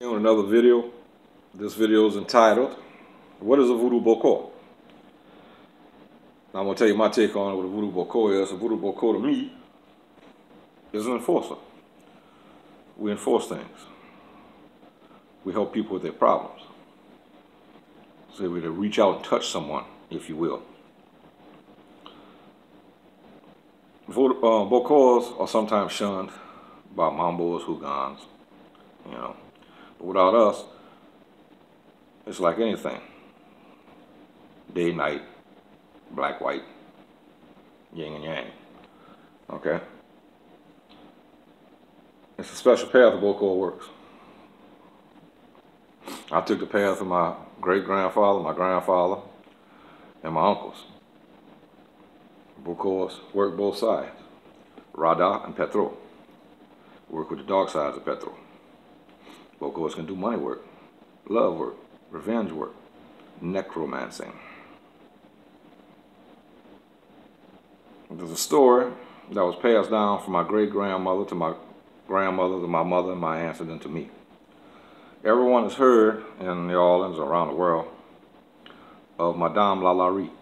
On another video. This video is entitled, "What is a Voodoo Bokor?" Now I'm going to tell you my take on what a Voodoo Bokor is. A Voodoo Bokor to me is an enforcer. We enforce things. We help people with their problems. So we to reach out and touch someone, if you will. Bokors are sometimes shunned by Mambos, Hougans, But without us, it's like anything. Day, night, black, white, yin and yang. Okay? It's a special path the Bokor works. I took the path of my great-grandfather, my grandfather, and my uncles. Bokors work both sides. Rada and Petro work with the dark sides of Petro. Bokors can do money work, love work, revenge work, necromancing. There's a story that was passed down from my great-grandmother to my grandmother to my mother and my aunts and then to me. Everyone has heard in New Orleans or around the world of Madame LaLaurie,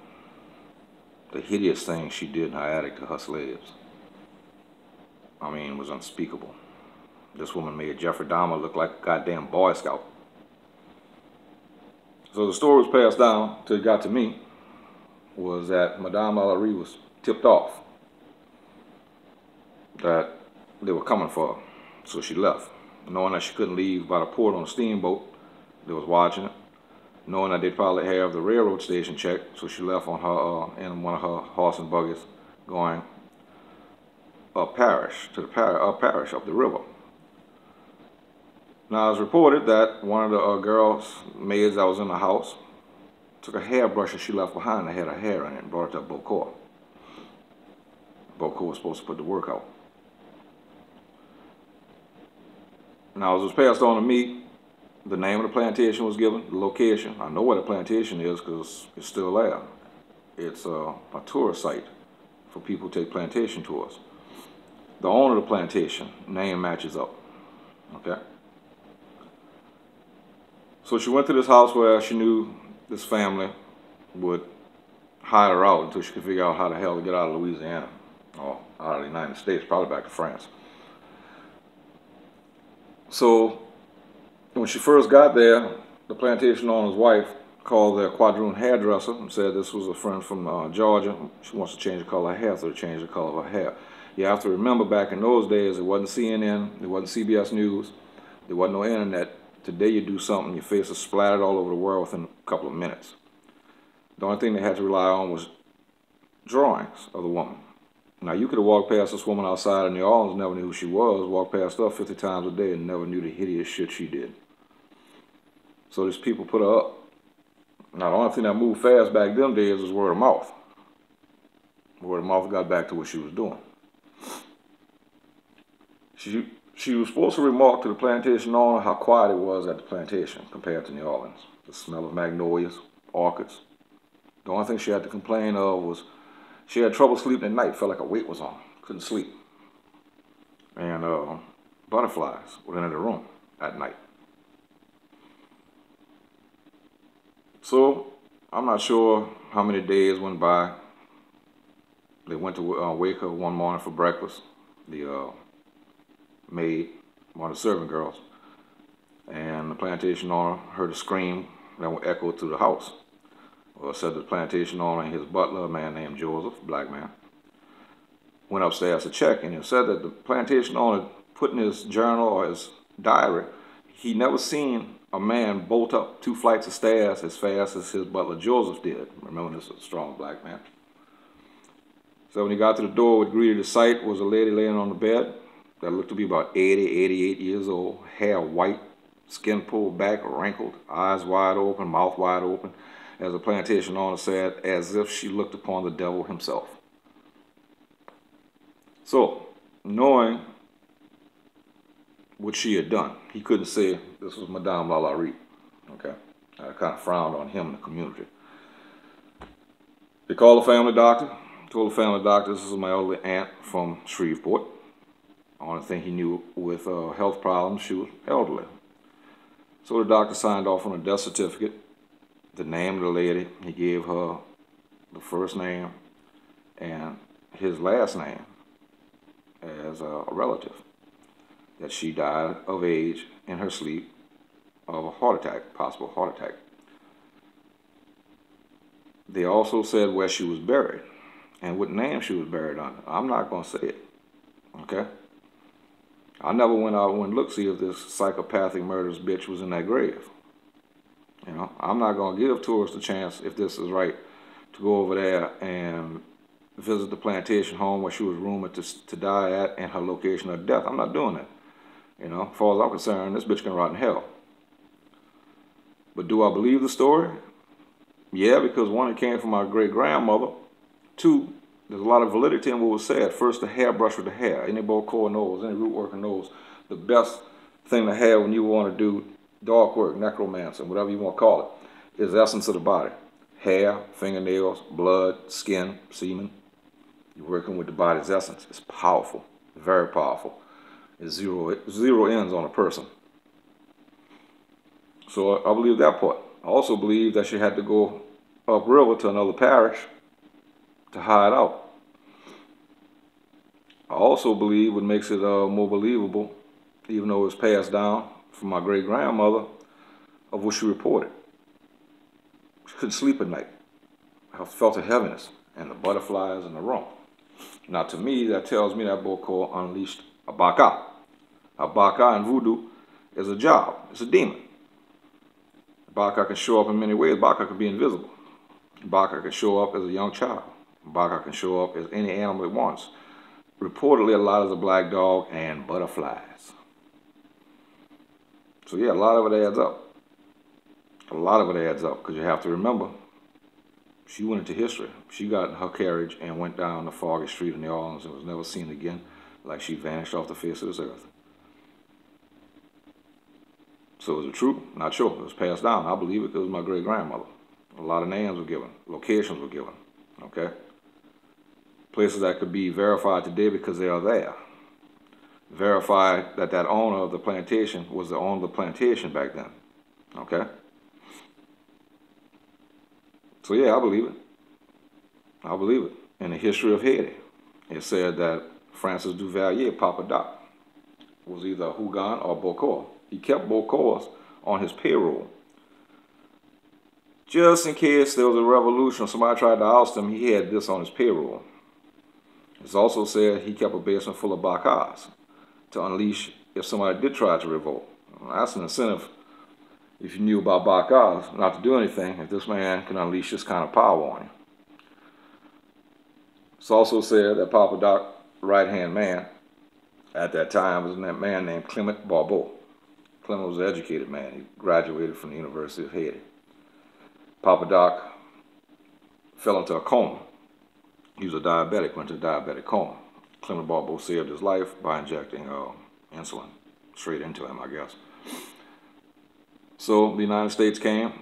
the hideous thing she did in her attic to her slaves. I mean, it was unspeakable. This woman made Jeffrey Dahmer look like a goddamn Boy Scout. So the story was passed down till it got to me, was that Madame LaLaurie was tipped off that they were coming for her. So she left, knowing that she couldn't leave by the port on a steamboat that was watching it, knowing that they'd probably have the railroad station checked, so she left on her in one of her horse and buggies going up parish, up the river. Now, it's reported that one of the girls, maids that was in the house, took a hairbrush that she left behind that had her hair in it and brought it to Bokor. Bokor was supposed to put the work out. Now, as it was passed on to me, the name of the plantation was given, the location. I know where the plantation is because it's still there. It's a tourist site for people who take plantation tours. The owner of the plantation, name matches up. Okay? So she went to this house where she knew this family would hide her out until she could figure out how the hell to get out of Louisiana or out of the United States, probably back to France. So when she first got there, the plantation owner's wife called their quadroon hairdresser and said this was a friend from Georgia. She wants to change the color of her hair, so to change the color of her hair. You have to remember, back in those days, it wasn't CNN, it wasn't CBS News, there wasn't no internet. Today you do something, your face is splattered all over the world within a couple of minutes. The only thing they had to rely on was drawings of the woman. Now, you could have walked past this woman outside in New Orleans, never knew who she was, walked past her 50 times a day and never knew the hideous shit she did. So these people put her up. Now, the only thing that moved fast back them days was word of mouth. Word of mouth got back to what she was doing. She was supposed to remark to the plantation owner how quiet it was at the plantation compared to New Orleans. The smell of magnolias, orchids. The only thing she had to complain of was she had trouble sleeping at night, felt like a weight was on, couldn't sleep. And butterflies would enter the room at night. So I'm not sure how many days went by. They went to wake her one morning for breakfast. The maid, one of the servant girls, and the plantation owner heard a scream that would echo through the house. Well, said the plantation owner and his butler, a man named Joseph, black man, went upstairs to check, and it said that the plantation owner put in his journal or his diary, he never seen a man bolt up 2 flights of stairs as fast as his butler Joseph did. Remember, this was a strong black man. So when he got to the door, what greeted the sight was a lady laying on the bed that looked to be about 80, 88 years old, hair white, skin pulled back, wrinkled, eyes wide open, mouth wide open, as the plantation owner said, as if she looked upon the devil himself. So, knowing what she had done, he couldn't say this was Madame LaLaurie. Okay? I kind of frowned on him in the community. They called the family doctor, told the family doctor this is my elderly aunt from Shreveport. The only thing he knew with health problems, she was elderly. So the doctor signed off on a death certificate, the name of the lady. He gave her the first name and his last name as a relative, that she died of age in her sleep of a heart attack, possible heart attack. They also said where she was buried and what name she was buried under. I'm not going to say it, okay? I never went out and looked to see if this psychopathic murderous bitch was in that grave. You know, I'm not going to give tourists a chance, if this is right, to go over there and visit the plantation home where she was rumored to die at and her location of death. I'm not doing that. You know, as far as I'm concerned, this bitch can rot in hell. But do I believe the story? Yeah, because one, it came from my great-grandmother. Two, there's a lot of validity in what was said. First, the hairbrush with the hair. Any Bokor knows, any root worker knows, the best thing to have when you want to do dark work, necromancy, whatever you want to call it, is the essence of the body. Hair, fingernails, blood, skin, semen. You're working with the body's essence. It's powerful, very powerful. It's zero ends on a person. So I believe that part. I also believe that she had to go upriver to another parish to hide out. I also believe what makes it more believable, even though it's passed down from my great-grandmother, of what she reported. She couldn't sleep at night. I felt a heaviness and the butterflies in the room. Now to me, that tells me that Bokor unleashed a Baka. A Baka in Voodoo is a job. It's a demon. Baka can show up in many ways. Baka can be invisible. Baka can show up as a young child. Baka can show up as any animal it wants. Reportedly, a lot as a black dog and butterflies. So yeah, a lot of it adds up. A lot of it adds up, because you have to remember, she went into history. She got in her carriage and went down the foggy street in New Orleans and was never seen again, like she vanished off the face of this earth. So is it true? Not sure. It was passed down. I believe it because it was my great-grandmother. A lot of names were given. Locations were given. Okay? Places that could be verified today because they are there. Verified that that owner of the plantation was the owner of the plantation back then. Okay? So yeah, I believe it. I believe it. In the history of Haiti, it said that Francis Duvalier, Papa Doc, was either a Hugon or Bokor. He kept Bokors on his payroll. Just in case there was a revolution or somebody tried to oust him, he had this on his payroll. It's also said he kept a basement full of Bakas to unleash if somebody did try to revolt. Well, that's an incentive, if you knew about Bakas, not to do anything, if this man can unleash this kind of power on you. It's also said that Papa Doc's right-hand man at that time was a man named Clement. Clement was an educated man. He graduated from the University of Haiti. Papa Doc fell into a coma. He was a diabetic, went into a diabetic coma. Clement Barbeau saved his life by injecting insulin straight into him, I guess. So the United States came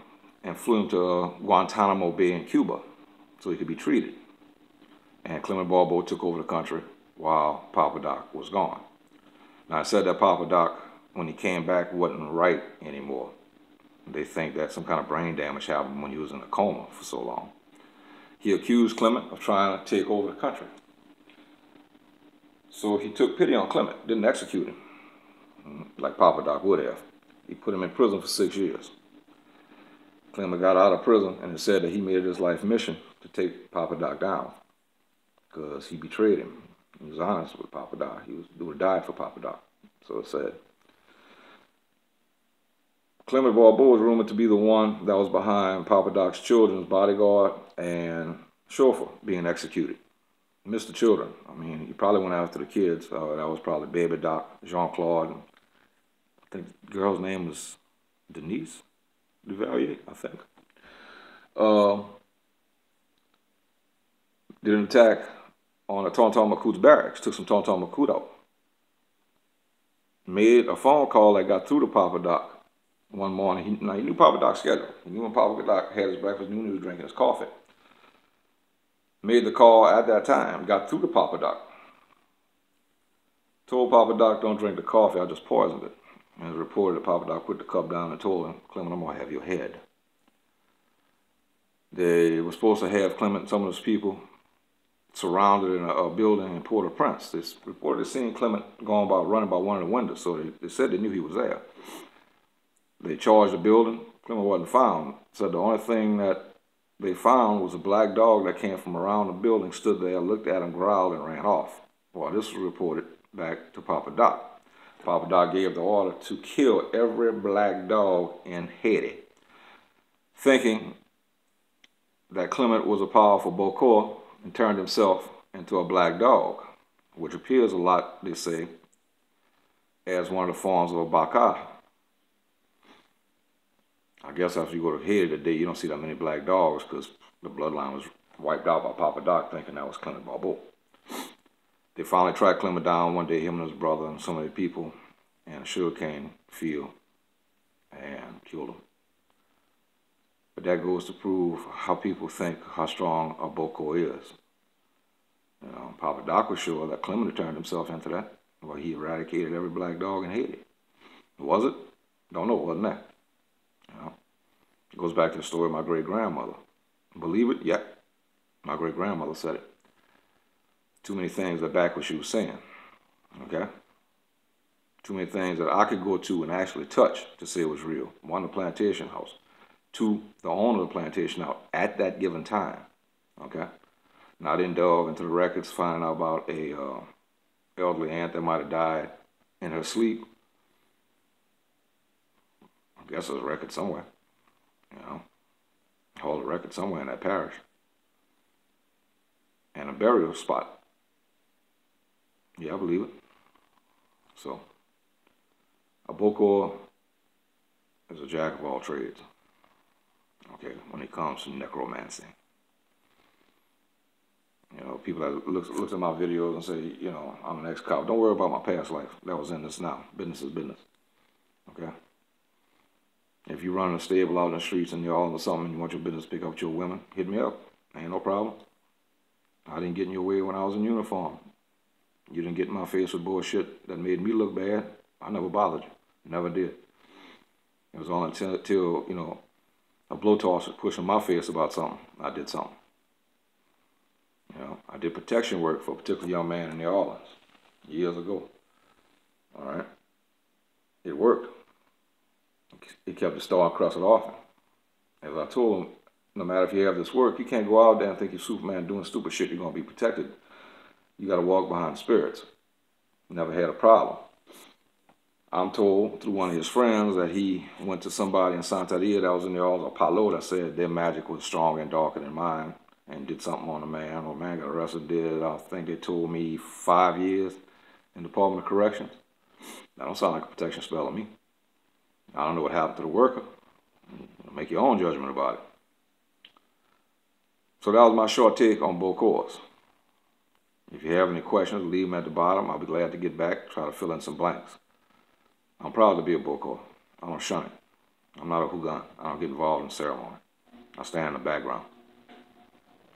and flew him to Guantanamo Bay in Cuba so he could be treated. And Clement Barbeau took over the country while Papa Doc was gone. Now I said that Papa Doc, when he came back, wasn't right anymore. They think that some kind of brain damage happened when he was in a coma for so long. He accused Clement of trying to take over the country. So he took pity on Clement, didn't execute him, like Papa Doc would have. He put him in prison for 6 years. Clement got out of prison and it said that he made it his life mission to take Papa Doc down because he betrayed him. He was honest with Papa Doc. He would have died for Papa Doc, so it said. Clement Barbeau was rumored to be the one that was behind Papa Doc's children's bodyguard and chauffeur being executed. Missed the children. I mean, he probably went after the kids. That was probably Baby Doc, Jean-Claude. I think the girl's name was Denise Duvalier, I think. Did an attack on a Tonton Macout's barracks, took some Tonton Macout out. Made a phone call that got through to Papa Doc one morning. He knew Papa Doc's schedule. He knew when Papa Doc had his breakfast, he knew when he was drinking his coffee. Made the call at that time, got through to Papa Doc. Told Papa Doc, don't drink the coffee, I just poisoned it. And it was reported that Papa Doc put the cup down and told him, Clement, I'm going to have your head. They were supposed to have Clement and some of his people surrounded in a building in Port-au-Prince. They reported seeing Clement running by one of the windows, so they said they knew he was there. They charged the building. Clement wasn't found. Said the only thing that they found was a black dog that came from around the building, stood there, looked at him, growled, and ran off. Well, this was reported back to Papa Doc. Papa Doc gave the order to kill every black dog in Haiti, thinking that Clement was a powerful Bokor and turned himself into a black dog, which appears a lot, they say, as one of the forms of a Bokor. I guess after you go to Haiti today, you don't see that many black dogs because the bloodline was wiped out by Papa Doc, thinking that was Clement Barbeau. They finally tracked Clement down one day, him and his brother and some of the people, in a sugarcane field, and killed him. But that goes to prove how people think how strong a Bokor is. You know, Papa Doc was sure that Clement had turned himself into that. Well, he eradicated every black dog in Haiti. Was it? Don't know. Wasn't that? You know, it goes back to the story of my great-grandmother. Believe it? Yeah. My great-grandmother said it. Too many things that back what she was saying. Okay? Too many things that I could go to and actually touch to say it was real. One, the plantation house. Two, the owner of the plantation house at that given time. Okay? Now, I didn't delve into the records, finding out about a elderly aunt that might have died in her sleep. I guess there's a record somewhere. You know? Hold a record somewhere in that parish. And a burial spot. Yeah, I believe it. So, a Bokor is a jack of all trades. Okay, when it comes to necromancy. You know, people that looks at my videos and say, you know, I'm an ex-cop. Don't worry about my past life. That was in this now. Business is business. Okay? If you run a stable out in the streets and you're all into something and you want your business to pick up with your women, hit me up. Ain't no problem. I didn't get in your way when I was in uniform. You didn't get in my face with bullshit that made me look bad. I never bothered you. Never did. It was only until you know, a blowtorch was pushing my face about something, I did something. You know, I did protection work for a particular young man in New Orleans years ago. All right? It worked. He kept the star-crusted offering. As I told him, no matter if you have this work, you can't go out there and think you're Superman doing stupid shit, you're going to be protected. You got to walk behind spirits. Never had a problem. I'm told through one of his friends that he went to somebody in Santeria that was in the Orleans, or Palo, that said their magic was stronger and darker than mine, and did something on the man. Or man got arrested, did, I think they told me 5 years in the Department of Corrections. That don't sound like a protection spell to me. I don't know what happened to the worker. Make your own judgment about it. So that was my short take on Bokors. If you have any questions, leave them at the bottom. I'll be glad to get back, try to fill in some blanks. I'm proud to be a Bokor. I don't shun it. I'm not a hooligan. I don't get involved in ceremony. I stand in the background.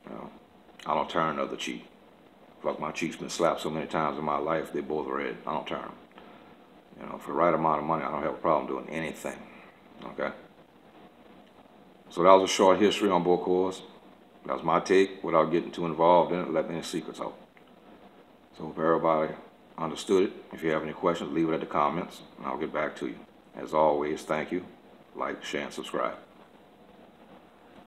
You know, I don't turn the other cheek. Fuck, my cheek's been slapped so many times in my life, they both red. I don't turn them. You know, for the right amount of money, I don't have a problem doing anything. Okay? So that was a short history on Bokors. That was my take without getting too involved in it, letting any secrets out. So hope everybody understood it. If you have any questions, leave it at the comments, and I'll get back to you. As always, thank you. Like, share, and subscribe.